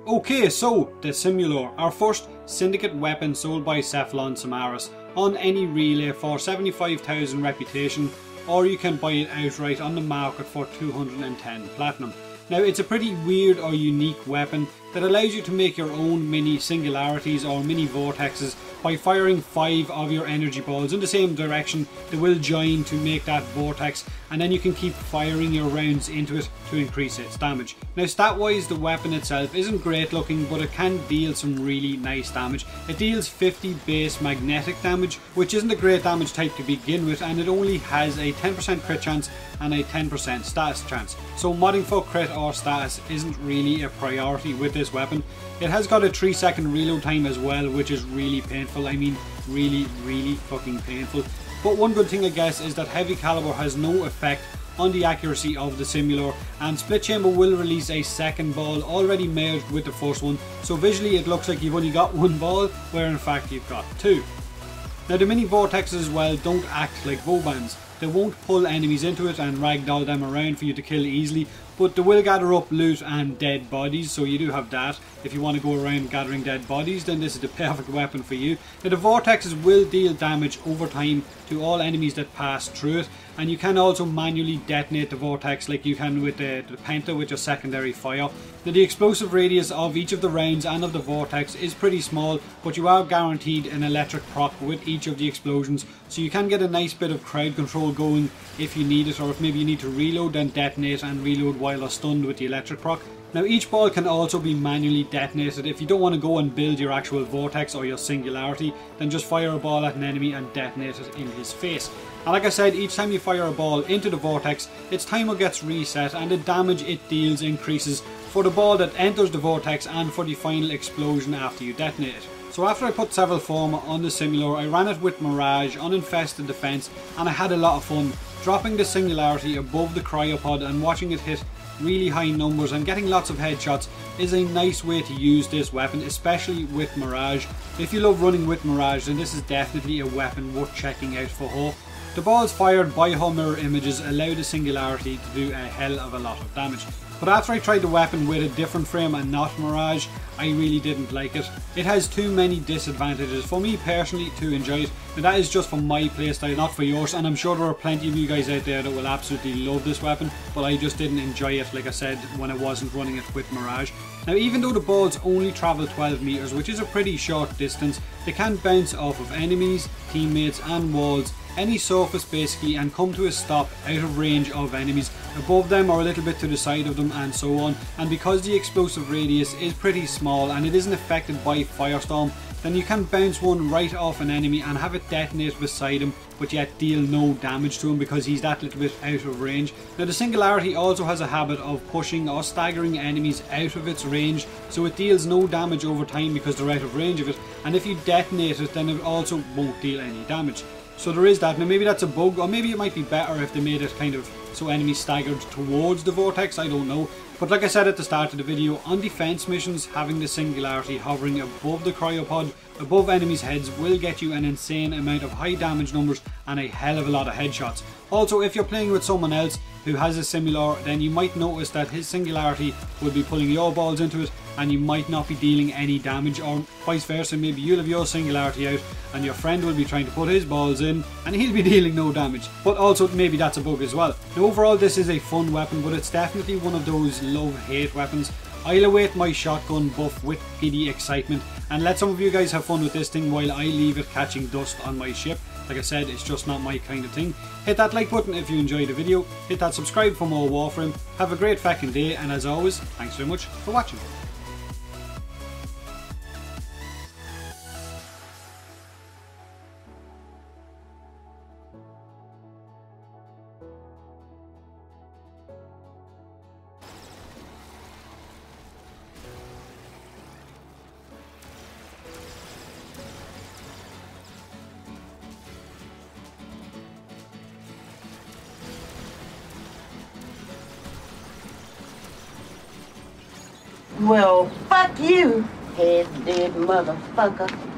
Okay, so the Simulor, our first syndicate weapon sold by Cephalon Samaras on any relay for 75,000 reputation, or you can buy it outright on the market for 210 platinum. Now it's a pretty weird or unique weapon that allows you to make your own mini singularities or mini vortexes by firing 5 of your energy balls in the same direction. They will join to make that vortex, and then you can keep firing your rounds into it to increase its damage. Now stat wise the weapon itself isn't great looking, but it can deal some really nice damage. It deals 50 base magnetic damage, which isn't a great damage type to begin with, and it only has a 10% crit chance and a 10% status chance. So modding for crit or status isn't really a priority with this weapon. It has got a 3-second reload time as well, which is really painful. I mean really fucking painful. But one good thing I guess is that heavy caliber has no effect on the accuracy of the Simulor, and split chamber will release a second ball already merged with the first one, so visually it looks like you've only got one ball where in fact you've got two. Now the mini vortexes as well don't act like bow-bands. They won't pull enemies into it and ragdoll them around for you to kill easily, but they will gather up loot and dead bodies, so you do have that. If you want to go around gathering dead bodies, then this is the perfect weapon for you. Now the vortexes will deal damage over time to all enemies that pass through it, and you can also manually detonate the vortex like you can with the Penta with your secondary fire. Now the explosive radius of each of the rounds and of the vortex is pretty small, but you are guaranteed an electric proc with each of the explosions, so you can get a nice bit of crowd control going if you need it, or if maybe you need to reload, then detonate and reload while you're stunned with the electric proc. Now each ball can also be manually detonated. If you don't want to go and build your actual vortex or your singularity, then just fire a ball at an enemy and detonate it in his face. And like I said, each time you fire a ball into the vortex, its timer gets reset and the damage it deals increases for the ball that enters the vortex and for the final explosion after you detonate it. So after I put several form on the Simulor, I ran it with Mirage on infested defense, and I had a lot of fun dropping the singularity above the cryopod and watching it hit really high numbers, and getting lots of headshots is a nice way to use this weapon, especially with Mirage. If you love running with Mirage, then this is definitely a weapon worth checking out for her. The balls fired by her mirror images allow the singularity to do a hell of a lot of damage. But after I tried the weapon with a different frame and not Mirage, I really didn't like it. It has too many disadvantages for me personally to enjoy it. Now that is just for my playstyle, not for yours, and I'm sure there are plenty of you guys out there that will absolutely love this weapon, but I just didn't enjoy it, like I said, when I wasn't running it with Mirage. Now even though the balls only travel 12 meters, which is a pretty short distance, they can bounce off of enemies, teammates and walls, any surface basically, and come to a stop out of range of enemies, above them or a little bit to the side of them and so on. And because the explosive radius is pretty small and it isn't affected by Firestorm, then you can bounce one right off an enemy and have it detonate beside him, but yet deal no damage to him because he's that little bit out of range. Now the singularity also has a habit of pushing or staggering enemies out of its range, so it deals no damage over time because they're out of range of it, and if you detonate it then it also won't deal any damage. So there is that. Now maybe that's a bug, or maybe it might be better if they made it kind of so enemies staggered towards the vortex, I don't know. But like I said at the start of the video, on defense missions, having the singularity hovering above the cryopod, above enemies' heads, will get you an insane amount of high damage numbers and a hell of a lot of headshots. Also, if you're playing with someone else who has a Simulor, then you might notice that his singularity will be pulling your balls into it and you might not be dealing any damage, or vice versa. Maybe you'll have your singularity out and your friend will be trying to put his balls in and he'll be dealing no damage. But also maybe that's a bug as well. Now overall this is a fun weapon, but it's definitely one of those love-hate weapons. I'll await my shotgun buff with giddy excitement and let some of you guys have fun with this thing while I leave it catching dust on my ship. Like I said, it's just not my kind of thing. Hit that like button if you enjoyed the video, hit that subscribe for more Warframe, have a great fucking day, and as always, thanks very much for watching. Well, fuck you, head dead motherfucker.